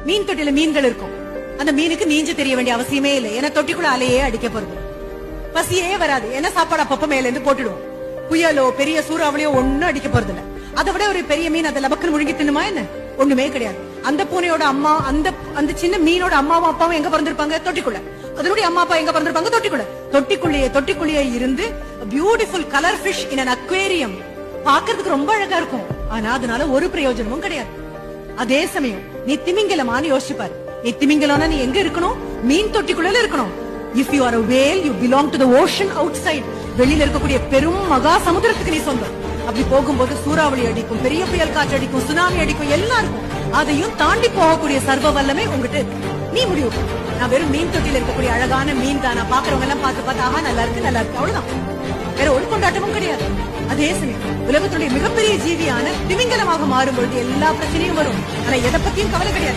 மீன் தொட்டில மீன்கள் இருக்கும். அந்த மீனுக்கு நீஞ்சு தெரிய வேண்டிய அவசியமே இல்லை. ஏன்னா தொட்டிக்குள்ள அலையே அடிக்க போறது. பசியே வராது. என்ன சாப்பாடு அப்பப்ப மேல இருந்து போட்டுடுவோம். புயலோ பெரிய சூறாவளியோ ஒண்ணும் அடிக்க போறது இல்ல. அதை விட ஒரு பெரிய மீன் அதை லபக்குன்னு முழுங்கி தின்னுமா என்ன? ஒண்ணுமே கிடையாது. அந்த பூனையோட அம்மா அந்த சின்ன மீனோட அம்மாவும் அப்பாவும் எங்க பிறந்திருப்பாங்க? தொட்டிக்குள்ள. அதனுடைய அம்மா அப்பா எங்க பிறந்திருப்பாங்க? தொட்டிக்குள்ள. தொட்டிக்குள்ளேயே இருந்து beautiful colour fish in an aquarium. பாக்குறதுக்கு ரொம்ப அழகா இருக்கும். ஆனா அதனால ஒரு பிரயோஜனமும் கிடையாது. அதே சமயம் நீ திமிங்கலமான்னு யோசிச்சு பாரு. நீ திமிங்கலம்னா நீ எங்க இருக்கணும்? மீன் தொட்டிக்குள்ள இருக்கணும். If you are a whale, you belong to the ocean outside. வெளியில இருக்கக்கூடிய பெரும் மகா சமுத்திரத்துக்கு நீ சொந்தம். அப்படி போகும்போது சூறாவளி அடிக்கும், பெரிய புயல் காற்று அடிக்கும், சுனாமி அடிக்கும், எல்லாம் இருக்கும். அதையும் தாண்டி போகக்கூடிய சர்வ வல்லமை உங்ககிட்ட இருக்கு. நீ முடிவு. நான் வெறும் மீன் தொட்டில இருக்கக்கூடிய அழகான மீன் தான். நான் பாக்குறவங்க எல்லாம் பார்த்து ஆஹா நல்லா இருக்கு அவ்வளவுதான். வேற ஒரு கொண்டாட்டமும் கிடையாது. அதே சமயம் உலகத்துடைய மிகப்பெரிய ஜீவியான திமிங்கலமாக மாறும்பொழுது எல்லா பிரச்சனையும் வரும். ஆனா எதை பத்தியும் கவலை கிடையாது.